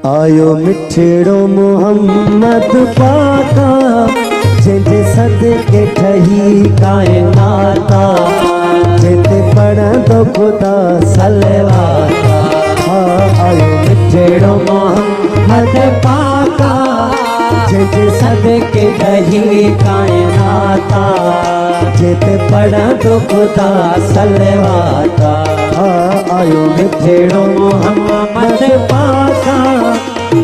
आयो मिठड़ो मोहम्मद पाका जिते सदके ठही कायनाता जिते पढ़ंदो खुदा सलवाता। आयो मिठड़ो मोहम्मद पाका जिते सदके ठही कायनाता जिते पढ़ंदो खुदा सलवाता। आयो मिठड़ो मोहम्मद पाका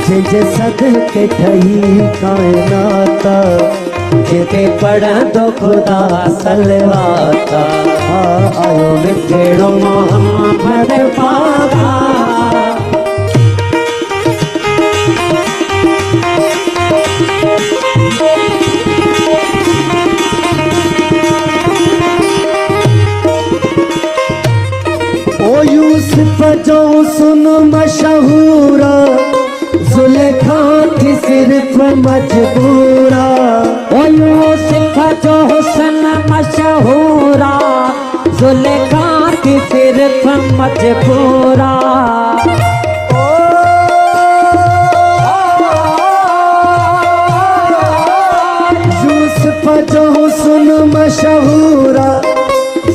जिते सदके ठही कायनाता जिते पढ़ंदो खुदा सलवाता। आयो मिठड़ो मोहम्मद पाका ओ यूसुफ जो सुन मशहूरा जुलेखा थी सिर्फ मजबूरा। ओ यूसुफ जो हुस्न मशहूरा जुलेखा थी सिर्फ मजबूरा। यूसुफ जो हुस्न मशहूरा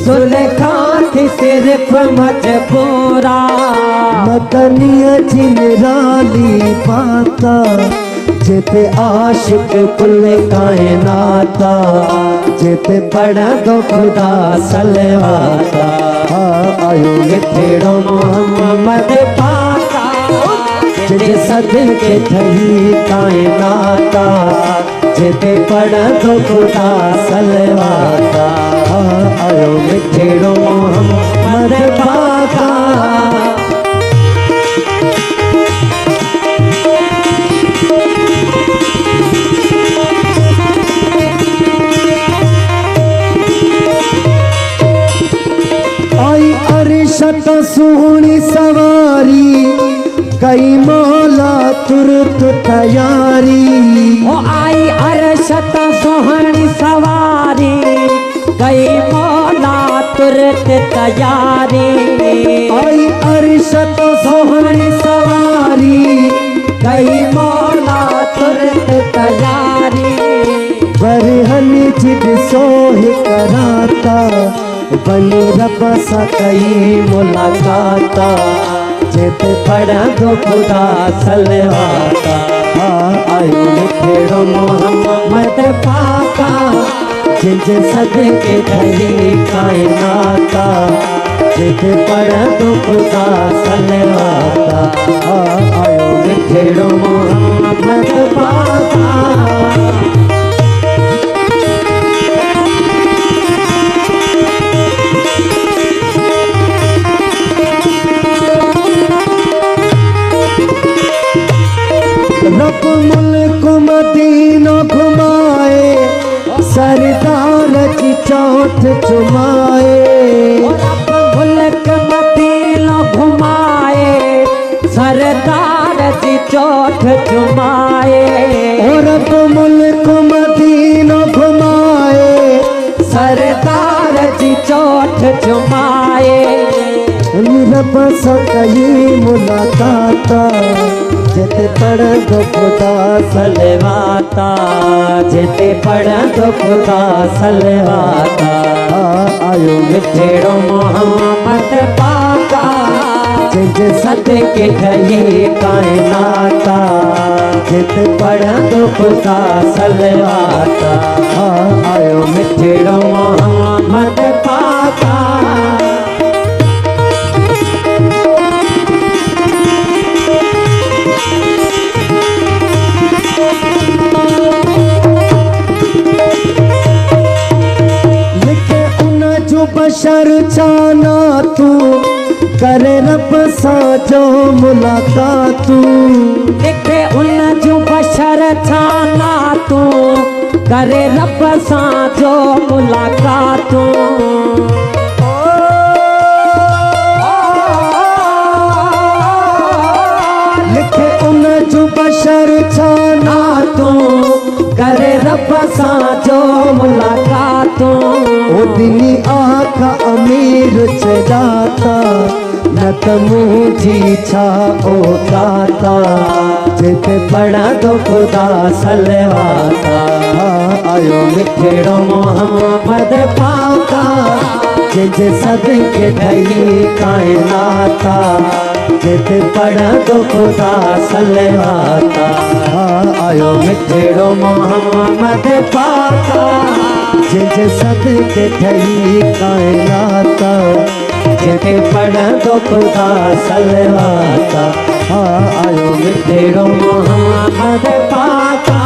जुलेखा थी सिर्फ मजबूरा। मदनिया जिनराली पाता जिते आशिक कुल कायनाता जिते पढ़ंदो खुदा सलवाता। आयो मिठड़ो मोहम्मद पाका जिते सदके ठही कायनाता जिते पढ़ंदो खुदा सलवाता। आयो मिठड़ो मोहम्मद पाका आई अरशत सोहनी सवारी कई मौला तुरत तैयारी। ओ आई अरशत सोहनी सवारी कई मौला तुरत तैयारी। आई अरशत सोहनी सवारी कई मौला तुरत तैयारी। बरहन जिद सोह कराता बनी रब सा कई मुलाकाता जिते पढ़ंदो खुदा सलवाता। आयो मिठड़ो मोहम्मद पाका जिते सदके ठही कायनाता जिते पढ़ंदो खुदा सलवाता। आयो मिठड़ो मोहम्मद पाका रब मुल्क मदीना घुमाए सरदार की चोट चुमाए। रब मुल्क मदीना घुमाए सरदार की चोट चुमाए। रब मुल्क मदीना घुमाए सरदार की चोट चुमाए। रब सा कई मुलाकाता जिते पढ़ंदो खुदा सलवाता जिते पढ़ंदो खुदा सलवाता। आयो मिठड़ो मोहम्मद पाका जिते सदके ठही कायनाता जिते पढ़ंदो खुदा सलवाता। आयो मिठड़ो मोहम्मद पाका बशर चाना तू करे रब सा जो मुलाकात। लिखे उन जो बशर चाना तू करे रब सा जो मुलाकात। लिखे उन जो बशर चाना तू करे रब सा जो मुलाकात। ओ दिनी आका अमीर चढ़ाता न त मुझी छा ओ दाता। जिते पढ़ा तो खुदा सलवाता आयो मिठड़ो मोहम्मद पाका जिते सदके ठही कायनाता जिते पढ़ा तो खुदा सलवाता आयो मिठड़ो मोहम्मद पाका जिते सदके ठही कायनाता जिते पढ़ा तो खुदा सलवाता आयो मिठड़ो मोहम्मद पाका।